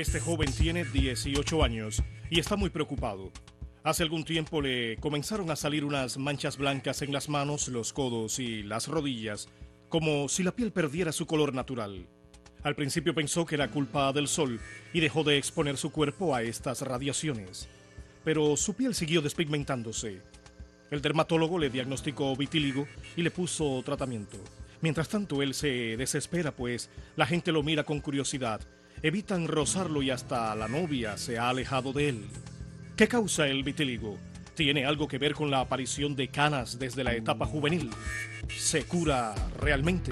Este joven tiene 18 años y está muy preocupado. Hace algún tiempo le comenzaron a salir unas manchas blancas en las manos, los codos y las rodillas, como si la piel perdiera su color natural. Al principio pensó que era culpa del sol y dejó de exponer su cuerpo a estas radiaciones. Pero su piel siguió despigmentándose. El dermatólogo le diagnosticó vitíligo y le puso tratamiento. Mientras tanto, él se desespera, pues la gente lo mira con curiosidad. Evitan rozarlo y hasta la novia se ha alejado de él. ¿Qué causa el vitíligo? ¿Tiene algo que ver con la aparición de canas desde la etapa juvenil? ¿Se cura realmente?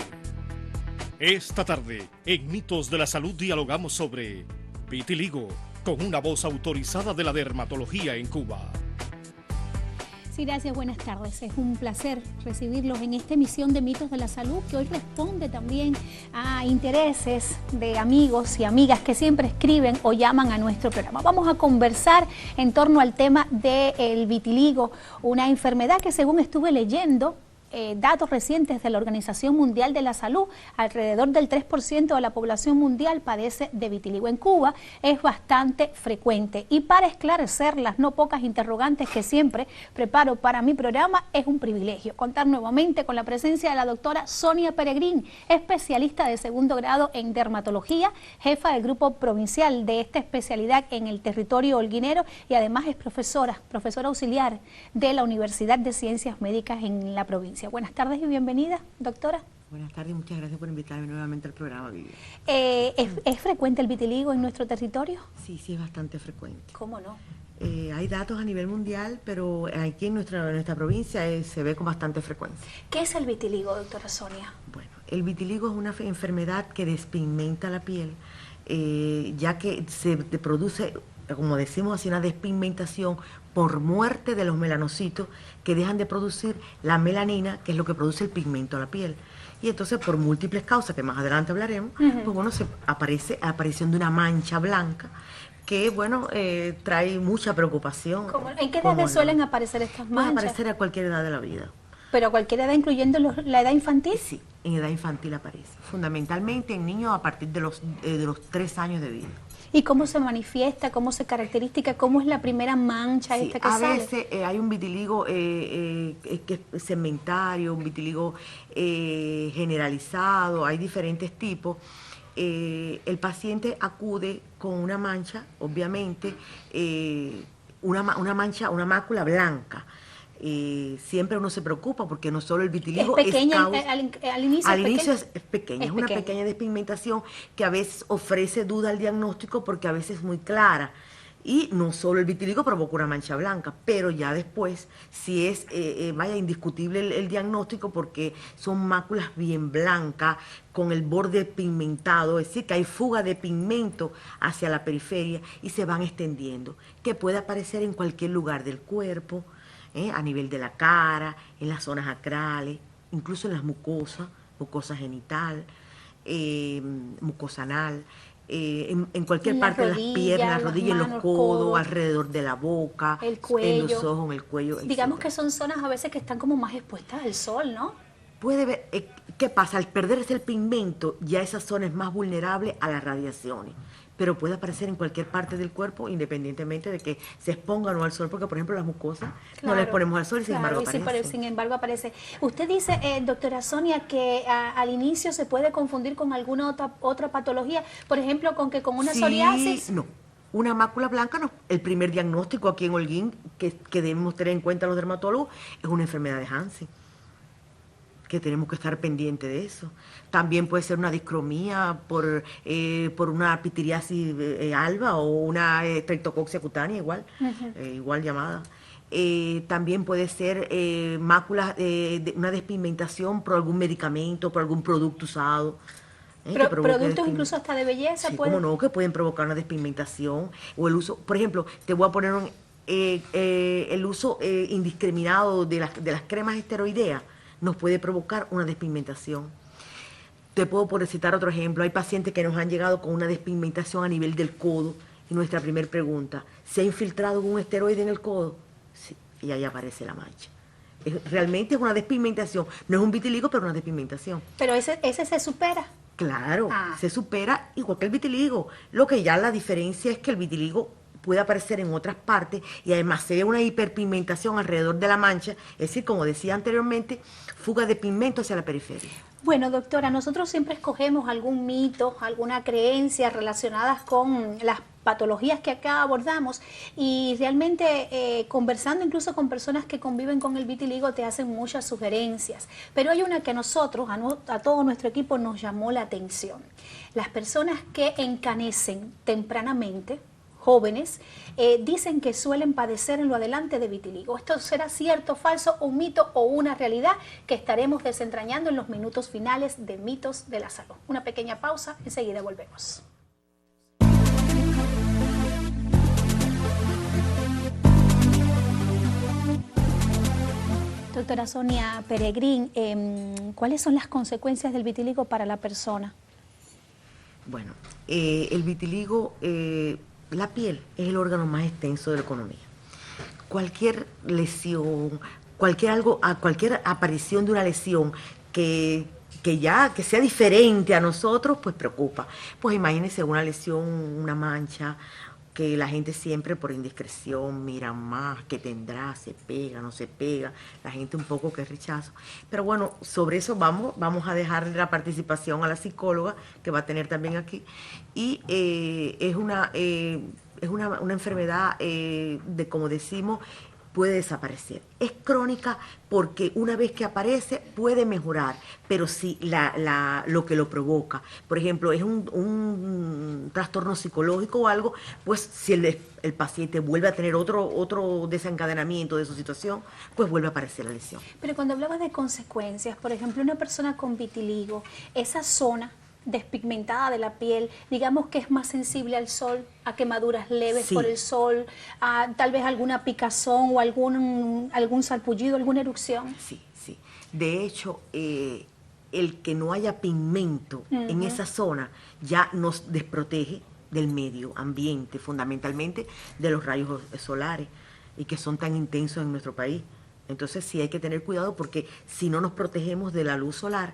Esta tarde, en Mitos de la Salud, dialogamos sobre vitíligo con una voz autorizada de la dermatología en Cuba. Sí, gracias, buenas tardes. Es un placer recibirlos en esta emisión de Mitos de la Salud, que hoy responde también a intereses de amigos y amigas que siempre escriben o llaman a nuestro programa. Vamos a conversar en torno al tema del vitiligo, una enfermedad que, según estuve leyendo, datos recientes de la Organización Mundial de la Salud, alrededor del 3% de la población mundial padece de vitiligo. En Cuba es bastante frecuente, y para esclarecer las no pocas interrogantes que siempre preparo para mi programa, es un privilegio contar nuevamente con la presencia de la doctora Sonia Peregrín, especialista de segundo grado en dermatología, jefa del grupo provincial de esta especialidad en el territorio holguinero, y además es profesora auxiliar de la Universidad de Ciencias Médicas en la provincia. Buenas tardes y bienvenida, doctora. Buenas tardes y muchas gracias por invitarme nuevamente al programa, Vivian. ¿Es frecuente el vitiligo en nuestro territorio? Sí, es bastante frecuente. ¿Cómo no? Hay datos a nivel mundial, pero aquí en nuestra provincia se ve con bastante frecuencia. ¿Qué es el vitiligo, doctora Sonia? Bueno, el vitiligo es una enfermedad que despigmenta la piel, ya que se produce, como decimos así, una despigmentación por muerte de los melanocitos que dejan de producir la melanina, que es lo que produce el pigmento a la piel. Y entonces, por múltiples causas, que más adelante hablaremos, pues bueno, se aparece la aparición de una mancha blanca que, bueno, trae mucha preocupación. ¿En qué edades suelen aparecer estas manchas? Pueden aparecer a cualquier edad de la vida. ¿Pero a cualquier edad, incluyendo la edad infantil? Sí, en edad infantil aparece. Fundamentalmente en niños a partir de los 3 años de vida. ¿Y cómo se manifiesta, cómo se caracteriza, cómo es la primera mancha esta que sale? A veces hay un vitiligo que es segmentario, un vitiligo generalizado, hay diferentes tipos. El paciente acude con una mancha, obviamente, una mácula blanca. Siempre uno se preocupa porque no solo el vitiligo es pequeña, al inicio es pequeña, es una pequeña despigmentación que a veces ofrece duda al diagnóstico porque a veces es muy clara, y no solo el vitiligo provoca una mancha blanca, pero ya después sí es indiscutible el diagnóstico, porque son máculas bien blancas con el borde pigmentado, es decir, que hay fuga de pigmento hacia la periferia y se van extendiendo, que puede aparecer en cualquier lugar del cuerpo, a nivel de la cara, en las zonas acrales, incluso en las mucosas, mucosa genital, mucosa anal, en cualquier parte de las piernas, las rodillas, en los codos, alrededor de la boca, el cuello, en los ojos, en el cuello. Digamos que son zonas a veces que están como más expuestas al sol, ¿no? Puede ver, ¿qué pasa? Al perderse el pigmento, ya esa zona es más vulnerable a las radiaciones, pero puede aparecer en cualquier parte del cuerpo, independientemente de que se exponga o no al sol, porque por ejemplo las mucosas no las ponemos al sol y sin embargo aparece. Sin embargo aparece. Usted dice, doctora Sonia, que al inicio se puede confundir con alguna otra patología, por ejemplo, con una psoriasis. No. Una mácula blanca, no. El primer diagnóstico aquí en Holguín que debemos tener en cuenta los dermatólogos es una enfermedad de Hansen, que tenemos que estar pendientes de eso. También puede ser una discromía por una pitiriasis alba o una estreptococcus cutánea, igual llamada. También puede ser máculas de una despigmentación por algún medicamento, por algún producto usado. Productos incluso hasta de belleza. Sí, cómo no, que pueden provocar una despigmentación. O el uso, por ejemplo, te voy a poner el uso indiscriminado de las cremas esteroideas nos puede provocar una despigmentación. Te puedo citar otro ejemplo. Hay pacientes que nos han llegado con una despigmentación a nivel del codo, y nuestra primera pregunta, ¿se ha infiltrado un esteroide en el codo? Sí, y ahí aparece la mancha. Realmente es una despigmentación, no es un vitiligo, pero una despigmentación. Pero ese se supera. Claro, Ah. se supera igual que el vitiligo. Lo que ya la diferencia es que el vitiligo puede aparecer en otras partes y además se ve una hiperpigmentación alrededor de la mancha, es decir, como decía anteriormente, fuga de pigmento hacia la periferia. Bueno, doctora, nosotros siempre escogemos algún mito, alguna creencia relacionadas con las patologías que acá abordamos y realmente conversando incluso con personas que conviven con el vitiligo te hacen muchas sugerencias. Pero hay una que a nosotros, a todo nuestro equipo nos llamó la atención. Las personas que encanecen tempranamente, jóvenes, dicen que suelen padecer en lo adelante de vitiligo. ¿Esto será cierto, falso, un mito o una realidad que estaremos desentrañando en los minutos finales de Mitos de la Salud? Una pequeña pausa, enseguida volvemos. Doctora Sonia Peregrín, ¿cuáles son las consecuencias del vitiligo para la persona? Bueno, el vitiligo, la piel es el órgano más extenso de la economía. Cualquier lesión, cualquier aparición de una lesión que sea diferente a nosotros, pues preocupa. Pues imagínense una lesión, una mancha, que la gente siempre por indiscreción mira más, que tendrá, se pega, no se pega, la gente un poco que rechazo. Pero bueno, sobre eso vamos a dejar la participación a la psicóloga, que va a tener también aquí, y es una enfermedad, como decimos, puede desaparecer. Es crónica porque una vez que aparece puede mejorar, pero si lo que lo provoca, por ejemplo, es un trastorno psicológico o algo, pues si el paciente vuelve a tener otro desencadenamiento de su situación, pues vuelve a aparecer la lesión. Pero cuando hablabas de consecuencias, por ejemplo, una persona con vitiligo, esa zona despigmentada de la piel, digamos que es más sensible al sol, a quemaduras leves Sí. por el sol, a tal vez alguna picazón o algún sarpullido, alguna erupción. Sí, sí. De hecho, el que no haya pigmento en esa zona ya nos desprotege del medio ambiente, fundamentalmente de los rayos solares, y que son tan intensos en nuestro país. Entonces sí hay que tener cuidado porque si no nos protegemos de la luz solar,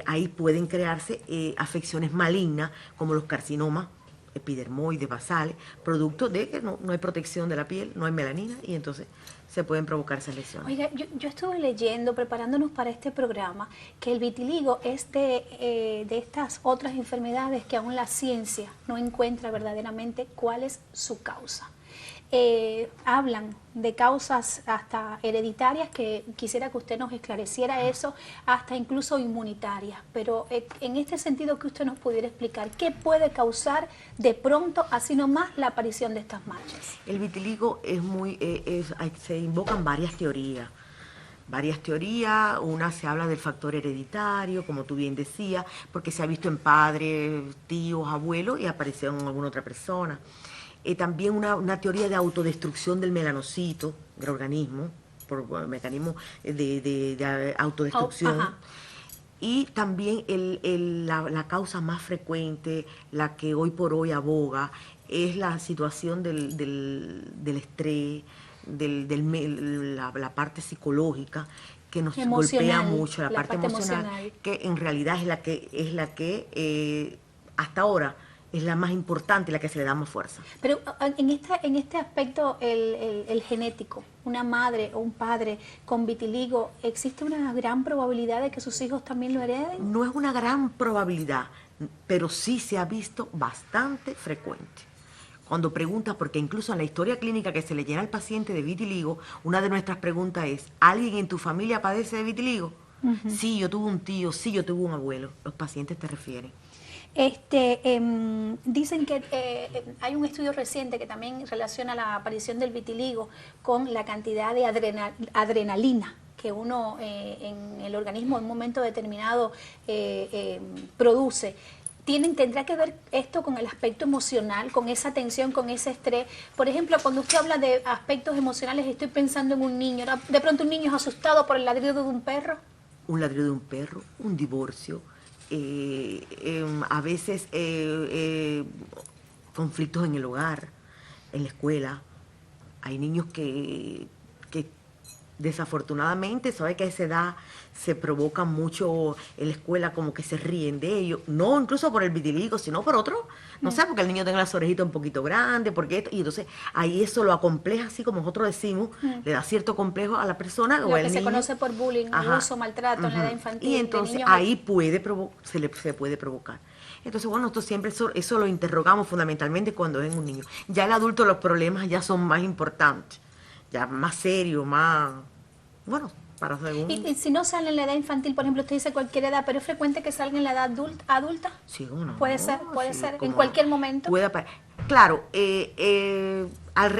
ahí pueden crearse afecciones malignas como los carcinomas epidermoides, basales, producto de que no hay protección de la piel, no hay melanina y entonces se pueden provocar esas lesiones. Oiga, yo estuve leyendo, preparándonos para este programa, que el vitiligo es de estas otras enfermedades que aún la ciencia no encuentra verdaderamente cuál es su causa. Hablan de causas hasta hereditarias, que quisiera que usted nos esclareciera eso, hasta incluso inmunitarias, pero en este sentido que usted nos pudiera explicar, ¿qué puede causar de pronto, así nomás, la aparición de estas manchas? El vitiligo se invocan varias teorías. Una se habla del factor hereditario, como tú bien decías, porque se ha visto en padres, tíos, abuelos y apareció en alguna otra persona. También una teoría de autodestrucción del melanocito, del organismo, por mecanismo de autodestrucción. Y también la causa más frecuente, la que hoy por hoy aboga, es la situación del estrés, la parte psicológica, que nos golpea mucho, la parte emocional, que en realidad es la que hasta ahora es la más importante y la que se le da más fuerza. Pero en este aspecto, el genético, una madre o un padre con vitiligo, ¿existe una gran probabilidad de que sus hijos también lo hereden? No es una gran probabilidad, pero sí se ha visto bastante frecuente. Cuando preguntas, porque incluso en la historia clínica que se le llena al paciente de vitiligo, una de nuestras preguntas es, ¿alguien en tu familia padece de vitiligo? Sí, yo tuve un tío, sí, yo tuve un abuelo. Los pacientes te refieren. Dicen que hay un estudio reciente que también relaciona la aparición del vitiligo con la cantidad de adrenalina que uno en el organismo en un momento determinado produce. ¿Tendrá que ver esto con el aspecto emocional, con esa tensión, con ese estrés? Por ejemplo, cuando usted habla de aspectos emocionales, estoy pensando en un niño. De pronto un niño es asustado por el ladrido de un perro. Un ladrido de un perro, un divorcio. A veces conflictos en el hogar, en la escuela. Hay niños que desafortunadamente, sabe que a esa edad se provoca mucho en la escuela, como que se ríen de ellos, no incluso por el vitiligo, sino por otro, no sé, porque el niño tenga las orejitas un poquito grandes, porque esto, y entonces ahí eso lo acompleja, así como nosotros decimos, le da cierto complejo a la persona Lo o al que niño. se conoce por bullying, abuso, maltrato en la edad infantil. Y entonces ahí se puede provocar. Entonces, bueno, nosotros siempre eso lo interrogamos fundamentalmente cuando es un niño. Ya el adulto los problemas ya son más importantes, ya más serios, más, bueno, para según... Y si no sale en la edad infantil, por ejemplo, usted dice cualquier edad, pero es frecuente que salga en la edad adulta. Sí, ¿no? Puede ser, en cualquier momento. Claro,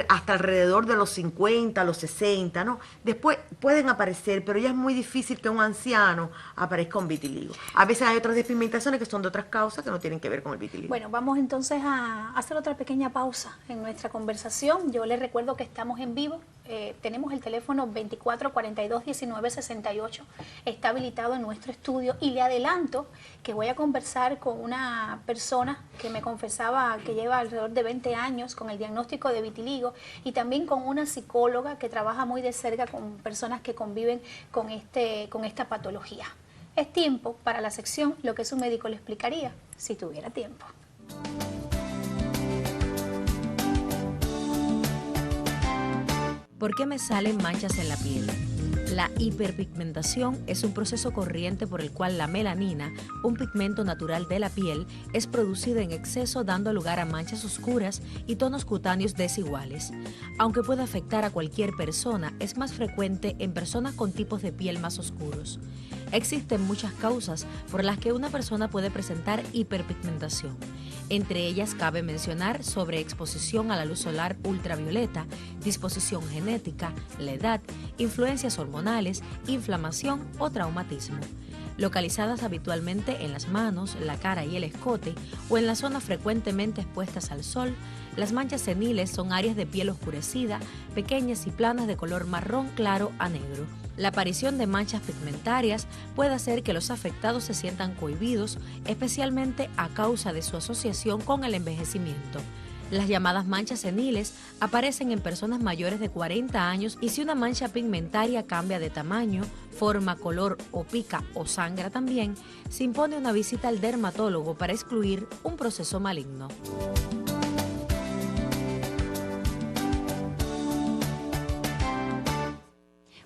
hasta alrededor de los 50, los 60, ¿no? Después pueden aparecer, pero ya es muy difícil que un anciano aparezca con vitiligo. A veces hay otras despigmentaciones que son de otras causas que no tienen que ver con el vitiligo. Bueno, vamos entonces a hacer otra pequeña pausa en nuestra conversación. Yo les recuerdo que estamos en vivo. Tenemos el teléfono 2442-1968, está habilitado en nuestro estudio, y le adelanto que voy a conversar con una persona que me confesaba que lleva alrededor de 20 años con el diagnóstico de vitiligo, y también con una psicóloga que trabaja muy de cerca con personas que conviven con esta patología. Es tiempo para la sección Lo que su médico le explicaría si tuviera tiempo. ¿Por qué me salen manchas en la piel? La hiperpigmentación es un proceso corriente por el cual la melanina, un pigmento natural de la piel, es producida en exceso, dando lugar a manchas oscuras y tonos cutáneos desiguales. Aunque puede afectar a cualquier persona, es más frecuente en personas con tipos de piel más oscuros. Existen muchas causas por las que una persona puede presentar hiperpigmentación. Entre ellas cabe mencionar sobreexposición a la luz solar ultravioleta, disposición genética, la edad, influencias hormonales, inflamación o traumatismo. Localizadas habitualmente en las manos, la cara y el escote, o en las zonas frecuentemente expuestas al sol, las manchas seniles son áreas de piel oscurecida, pequeñas y planas de color marrón claro a negro. La aparición de manchas pigmentarias puede hacer que los afectados se sientan cohibidos, especialmente a causa de su asociación con el envejecimiento. Las llamadas manchas seniles aparecen en personas mayores de 40 años, y si una mancha pigmentaria cambia de tamaño, forma, color o pica o sangra también, se impone una visita al dermatólogo para excluir un proceso maligno.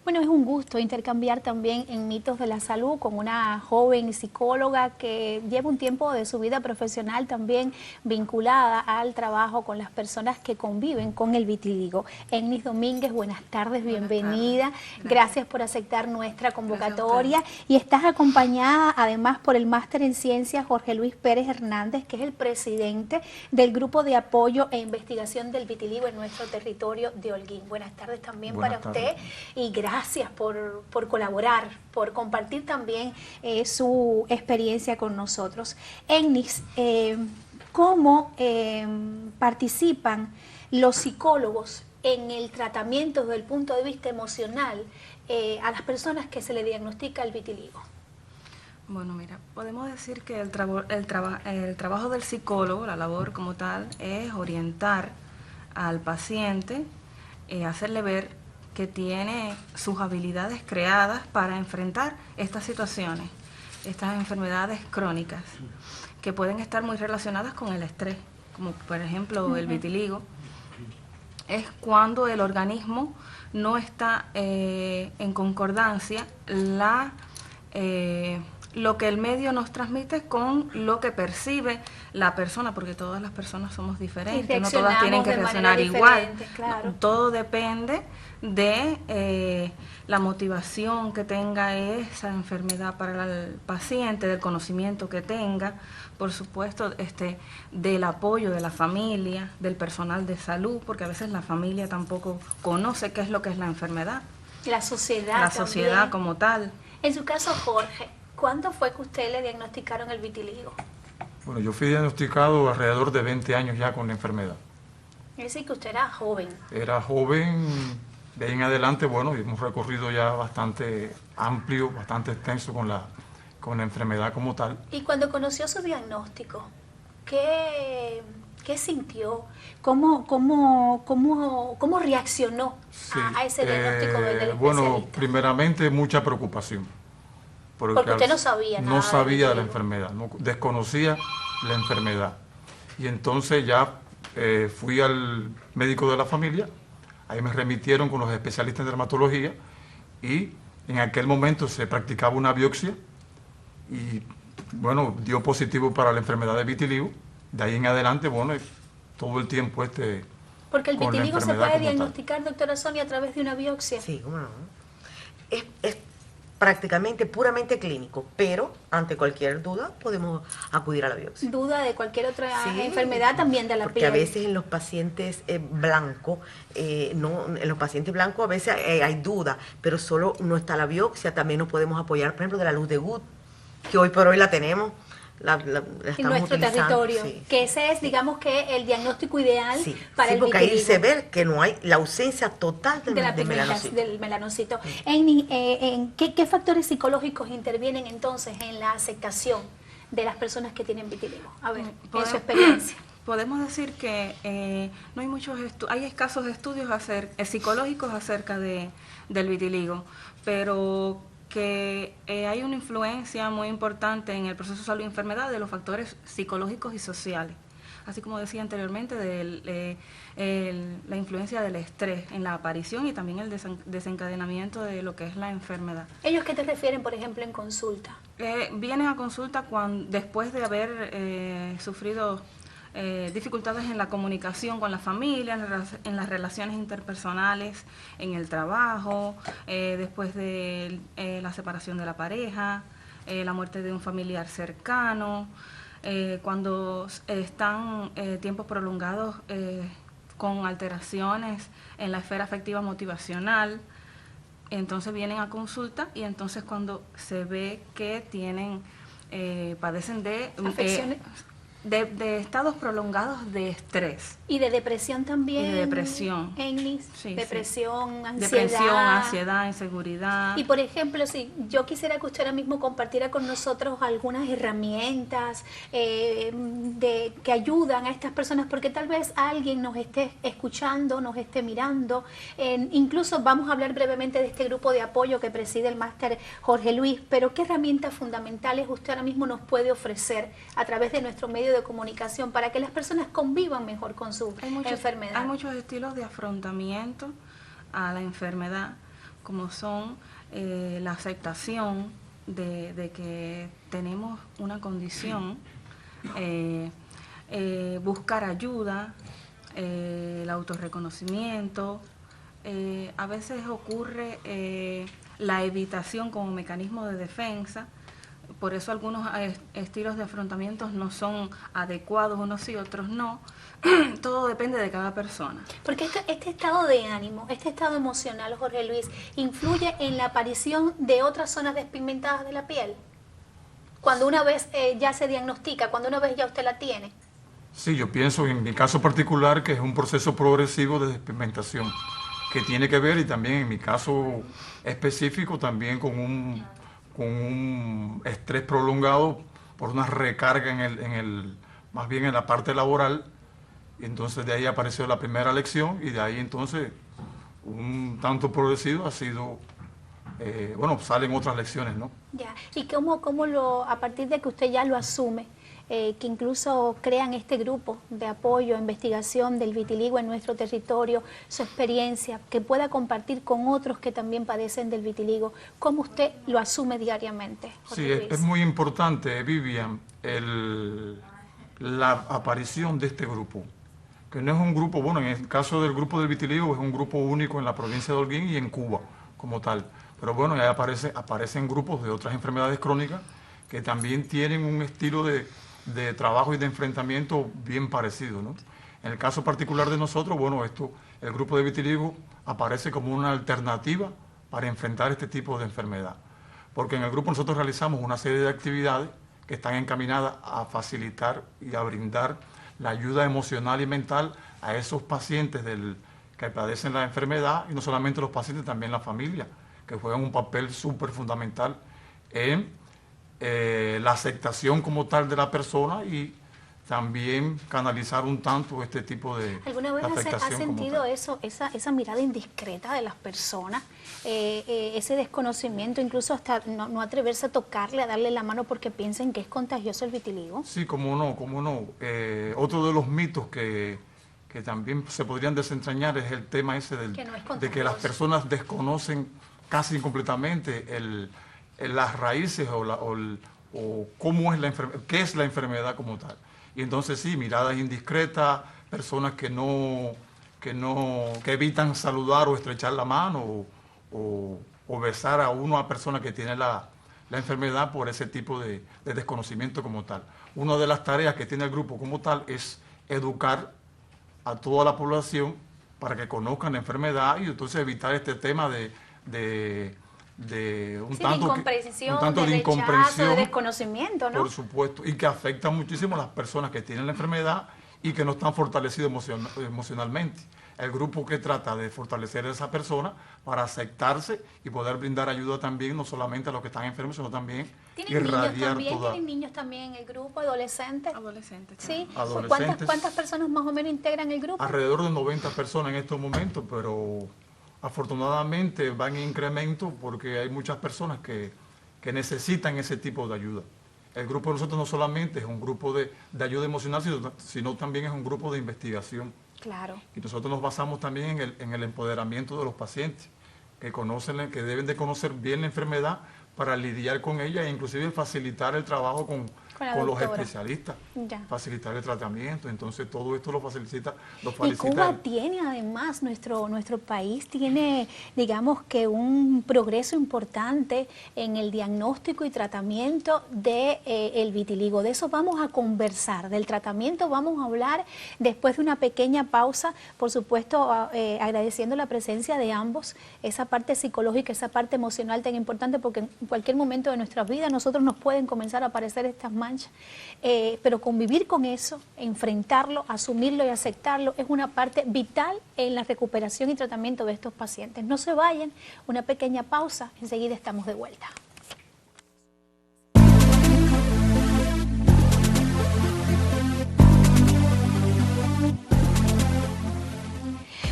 Bueno, es un gusto intercambiar también en Mitos de la Salud con una joven psicóloga que lleva un tiempo de su vida profesional también vinculada al trabajo con las personas que conviven con el vitiligo. Ennis Domínguez, buenas tardes, bienvenida. Gracias por aceptar nuestra convocatoria. Y estás acompañada además por el máster en ciencias Jorge Luis Pérez Hernández, que es el presidente del Grupo de Apoyo e Investigación del Vitiligo en nuestro territorio de Holguín. Buenas tardes también para usted, y gracias por colaborar, por compartir también su experiencia con nosotros. Ennis, ¿cómo participan los psicólogos en el tratamiento desde el punto de vista emocional a las personas que se le diagnostica el vitiligo? Bueno, mira, podemos decir que el trabajo del psicólogo, la labor como tal, es orientar al paciente, hacerle ver que tiene sus habilidades creadas para enfrentar estas situaciones, estas enfermedades crónicas, que pueden estar muy relacionadas con el estrés, como por ejemplo el vitiligo. Es cuando el organismo no está en concordancia lo que el medio nos transmite con lo que percibe la persona, porque todas las personas somos diferentes, no todas tienen que reaccionar igual. Claro. Todo depende de la motivación que tenga esa enfermedad para el paciente, del conocimiento que tenga, por supuesto, del apoyo de la familia, del personal de salud, porque a veces la familia tampoco conoce qué es lo que es la enfermedad. La sociedad. La sociedad como tal. En su caso, Jorge, ¿cuándo fue que usted le diagnosticaron el vitiligo? Bueno, yo fui diagnosticado alrededor de 20 años ya con la enfermedad. Es decir, que usted era joven. Era joven, de ahí en adelante, bueno, hemos recorrido ya bastante amplio, bastante extenso con la enfermedad como tal. Y cuando conoció su diagnóstico, ¿qué ¿Qué sintió? ¿Cómo reaccionó a ese diagnóstico del especialista? Bueno, primeramente mucha preocupación. Porque usted no sabía nada. No sabía de la enfermedad, desconocía la enfermedad. Y entonces ya fui al médico de la familia, ahí me remitieron con los especialistas en dermatología y en aquel momento se practicaba una biopsia y bueno, dio positivo para la enfermedad de vitiligo. De ahí en adelante, bueno, todo el tiempo Porque el con la vitiligo se enfermedad puede como tal. diagnosticar, doctora Sonia, a través de una biopsia. Sí, cómo no. Es prácticamente puramente clínico, pero ante cualquier duda podemos acudir a la biopsia. Duda de cualquier otra Sí, enfermedad también de la porque piel. a veces en los pacientes blancos, en los pacientes blancos a veces hay duda, pero solo no está la biopsia, también nos podemos apoyar, por ejemplo, de la luz de Gut, que hoy por hoy la tenemos, la en estamos nuestro utilizando. territorio, Sí, que sí, ese es, digamos que, el diagnóstico ideal sí, para sí, el porque ahí vitiligo. se ve que no hay la ausencia total De la del pigmentación, melanocito. del melanocito. ¿Qué factores psicológicos intervienen entonces en la aceptación de las personas que tienen vitiligo? A ver, en su experiencia. Podemos decir que no hay hay escasos estudios psicológicos acerca del vitiligo, pero que hay una influencia muy importante en el proceso de salud y enfermedad de los factores psicológicos y sociales. Así como decía anteriormente, la influencia del estrés en la aparición y también el desencadenamiento de lo que es la enfermedad. ¿Ellos qué te refieren, por ejemplo, en consulta? Vienen a consulta después de haber sufrido dificultades en la comunicación con la familia, en las relaciones interpersonales, en el trabajo, después de la separación de la pareja, la muerte de un familiar cercano, cuando están tiempos prolongados con alteraciones en la esfera afectiva motivacional. Entonces vienen a consulta y entonces cuando se ve que padecen de Afecciones. De estados prolongados de estrés. Y de depresión también. Y de depresión. Englis, Sí, depresión, ansiedad. Depresión, ansiedad, inseguridad. Y por ejemplo, si yo quisiera que usted ahora mismo compartiera con nosotros algunas herramientas que ayudan a estas personas, porque tal vez alguien nos esté escuchando, nos esté mirando. Incluso vamos a hablar brevemente de este grupo de apoyo que preside el máster Jorge Luis, pero ¿qué herramientas fundamentales usted ahora mismo nos puede ofrecer a través de nuestro medio de comunicación para que las personas convivan mejor con su enfermedad? Hay muchos estilos de afrontamiento a la enfermedad, como son la aceptación de que tenemos una condición, buscar ayuda, el autorreconocimiento. A veces ocurre la evitación como mecanismo de defensa. Por eso algunos estilos de afrontamiento no son adecuados, unos sí, otros no. Todo depende de cada persona. Porque este estado de ánimo, este estado emocional, Jorge Luis, influye en la aparición de otras zonas despigmentadas de la piel. Cuando una vez ya se diagnostica, cuando una vez ya usted la tiene. Sí, yo pienso en mi caso particular que es un proceso progresivo de despigmentación que tiene que ver, y también en mi caso específico, también con un estrés prolongado por una recarga más bien en la parte laboral, y entonces de ahí apareció la primera lección y de ahí entonces un tanto progresivo ha sido, salen otras lecciones, ¿no? Ya, y a partir de que usted ya lo asume, que incluso crean este grupo de apoyo, investigación del vitiligo en nuestro territorio, su experiencia, que pueda compartir con otros que también padecen del vitiligo, ¿cómo usted lo asume diariamente, Jorge Sí, Luis? es muy importante, Vivian, la aparición de este grupo, que no es un grupo, en el caso del grupo del vitiligo es un grupo único en la provincia de Holguín y en Cuba como tal, pero ahí aparecen grupos de otras enfermedades crónicas que también tienen un estilo de trabajo y de enfrentamiento bien parecido, ¿no? En el caso particular de nosotros, el grupo de vitiligo aparece como una alternativa para enfrentar este tipo de enfermedad, porque en el grupo nosotros realizamos una serie de actividades que están encaminadas a facilitar y a brindar la ayuda emocional y mental a esos pacientes que padecen la enfermedad, y no solamente los pacientes, también la familia, que juegan un papel súper fundamental en la aceptación como tal de la persona y también canalizar un tanto este tipo de ¿Alguna vez afectación has como sentido tal. eso, esa mirada indiscreta de las personas, ese desconocimiento, incluso hasta no atreverse a tocarle, a darle la mano porque piensen que es contagioso el vitiligo? Sí, cómo no, cómo no. Otro de los mitos que también se podrían desentrañar es el tema ese Que no es de que las contagioso. personas desconocen casi completamente las raíces o cómo es qué es la enfermedad como tal. Y entonces sí, miradas indiscretas, personas que evitan saludar o estrechar la mano o besar a una persona que tiene la enfermedad por ese tipo de desconocimiento como tal. Una de las tareas que tiene el grupo como tal es educar a toda la población para que conozcan la enfermedad y entonces evitar este tema de un Sí, tanto de de rechazo, de desconocimiento, ¿no? por supuesto, y que afecta muchísimo a las personas que tienen la enfermedad y que no están fortalecidos emocionalmente. El grupo que trata de fortalecer a esa persona para aceptarse y poder brindar ayuda también, no solamente a los que están enfermos, sino también irradiar toda... ¿Tienen niños también en el grupo, adolescentes? Adolescentes. Sí. Adolescentes. ¿Cuántas personas más o menos integran el grupo? Alrededor de 90 personas en estos momentos, pero afortunadamente van en incremento porque hay muchas personas que necesitan ese tipo de ayuda. El grupo de nosotros no solamente es un grupo de ayuda emocional, sino también es un grupo de investigación. Claro. Y nosotros nos basamos también en el empoderamiento de los pacientes, que deben de conocer bien la enfermedad para lidiar con ella e inclusive facilitar el trabajo con los doctora. especialistas, Ya. facilitar el tratamiento. Entonces todo esto lo facilita. Y Cuba tiene además, nuestro país tiene, digamos que un progreso importante en el diagnóstico y tratamiento de el vitiligo. De eso vamos a conversar, del tratamiento vamos a hablar después de una pequeña pausa, por supuesto agradeciendo la presencia de ambos, esa parte psicológica, esa parte emocional tan importante, porque en cualquier momento de nuestra vida a nosotros nos pueden comenzar a aparecer estas manchas, pero convivir con eso, enfrentarlo, asumirlo y aceptarlo es una parte vital en la recuperación y tratamiento de estos pacientes. No se vayan, una pequeña pausa, enseguida estamos de vuelta.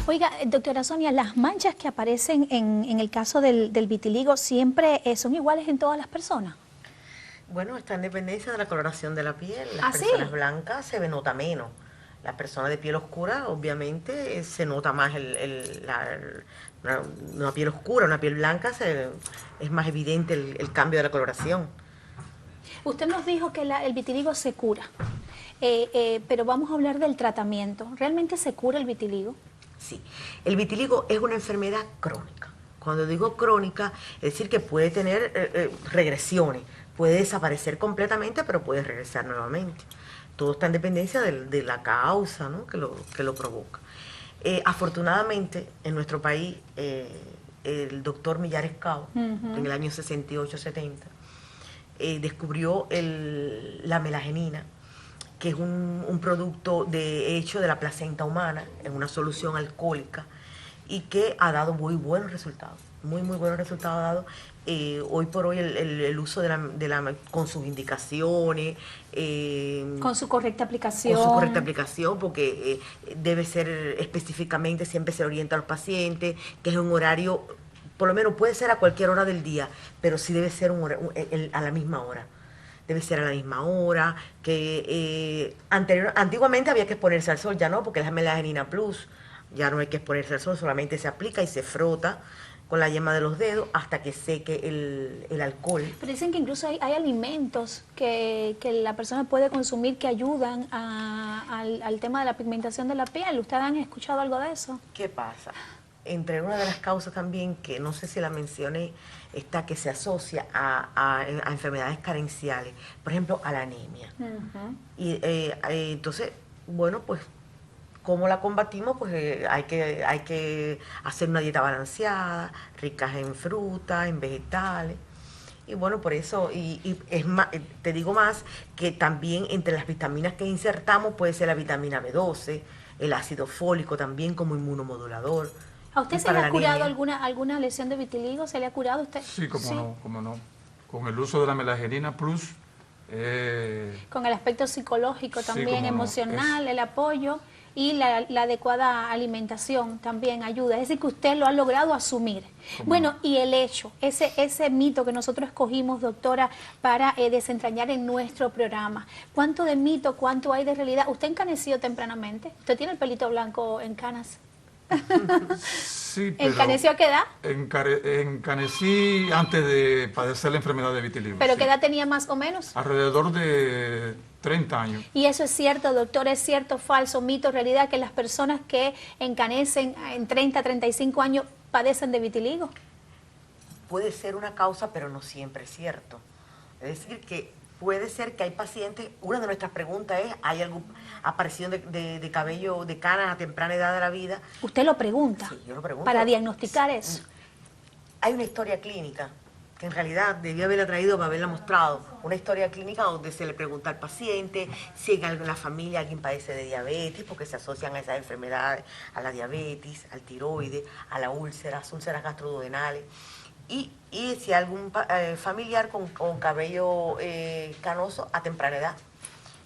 Oiga, doctora Sonia, las manchas que aparecen en el caso del vitiligo siempre son iguales en todas las personas. Bueno, está en dependencia de la coloración de la piel. Las ¿Ah, sí? personas blancas se nota menos. Las personas de piel oscura, obviamente, se nota más una piel oscura, una piel blanca, es más evidente el cambio de la coloración. Usted nos dijo que el vitiligo se cura, pero vamos a hablar del tratamiento. ¿Realmente se cura el vitiligo? Sí, el vitiligo es una enfermedad crónica. Cuando digo crónica, es decir que puede tener regresiones, puede desaparecer completamente, pero puede regresar nuevamente. Todo está en dependencia de la causa, ¿no?, que lo provoca. Afortunadamente, en nuestro país, el doctor Millares Cao, en el año 68-70, descubrió la melagenina, que es un producto hecho de la placenta humana, en una solución alcohólica, y que ha dado muy buenos resultados, muy buenos resultados ha dado. Hoy por hoy el uso con sus indicaciones. Con su correcta aplicación. Con su correcta aplicación, porque debe ser específicamente, siempre se orienta a los pacientes, que es un horario, por lo menos puede ser a cualquier hora del día, pero sí debe ser a la misma hora. Debe ser a la misma hora, que antiguamente había que exponerse al sol, ya no, porque es la melagenina plus, ya no hay que exponerse al sol, solamente se aplica y se frota con la yema de los dedos hasta que seque el alcohol. Pero dicen que incluso hay alimentos que la persona puede consumir que ayudan al tema de la pigmentación de la piel. ¿Ustedes han escuchado algo de eso? ¿Qué pasa? Entre una de las causas también, que no sé si la mencioné, está que se asocia a enfermedades carenciales, por ejemplo, a la anemia. Y entonces, bueno, pues, ¿cómo la combatimos? Pues hay que hacer una dieta balanceada, ricas en fruta, en vegetales. Y bueno, por eso, y es más, te digo más, que también entre las vitaminas que insertamos puede ser la vitamina B12, el ácido fólico también como inmunomodulador. ¿A usted se le ha curado alguna lesión de vitiligo? ¿Se le ha curado a usted? Sí, cómo no. Con el uso de la melagenina plus Con el aspecto psicológico también, cómo no, emocional, el apoyo y la adecuada alimentación también ayuda. Es decir, que usted lo ha logrado asumir. Bueno, y el hecho, ese mito que nosotros escogimos, doctora, para desentrañar en nuestro programa. ¿Cuánto de mito, cuánto hay de realidad? ¿Usted encaneció tempranamente? ¿Usted tiene el pelito blanco en canas? Sí, pero ¿Encaneció a qué edad? Encanecí antes de padecer la enfermedad de vitiligo. ¿Pero sí. qué edad tenía más o menos? Alrededor de 30 años. Y eso es cierto, doctor, es cierto, falso, mito, realidad, que las personas que encanecen en 30, 35 años padecen de vitiligo. Puede ser una causa, pero no siempre es cierto. Es decir, que puede ser que hay pacientes, una de nuestras preguntas es, ¿hay alguna aparición de cabello, de canas a temprana edad de la vida? Usted lo pregunta. Sí, yo lo pregunto. Para diagnosticar eso. Hay una historia clínica, que en realidad debía haberla traído para haberla mostrado. Una historia clínica donde se le pregunta al paciente si en la familia alguien padece de diabetes, porque se asocian a esas enfermedades, a la diabetes, al tiroides, a las úlceras gastroduodenales. Y si hay algún familiar con cabello canoso a temprana edad.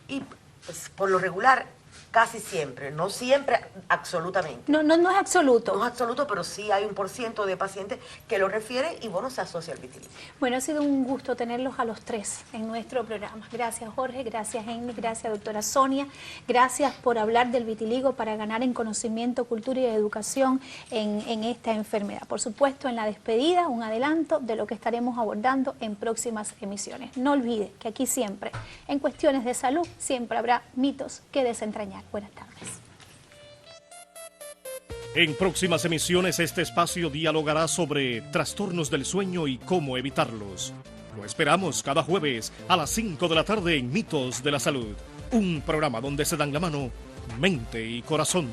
Y pues, por lo regular, casi siempre, no siempre absolutamente. No es absoluto. No es absoluto, pero sí hay un % de pacientes que lo refieren y bueno, se asocia al vitiligo. Bueno, ha sido un gusto tenerlos a los tres en nuestro programa. Gracias Jorge, gracias Amy, gracias doctora Sonia, gracias por hablar del vitiligo para ganar en conocimiento, cultura y educación en esta enfermedad. Por supuesto, en la despedida, un adelanto de lo que estaremos abordando en próximas emisiones. No olvide que aquí siempre, en cuestiones de salud, siempre habrá mitos que desentrañar. Buenas tardes. En próximas emisiones este espacio dialogará sobre trastornos del sueño y cómo evitarlos. Lo esperamos cada jueves a las 5 de la tarde en Mitos de la Salud, un programa donde se dan la mano mente y corazón.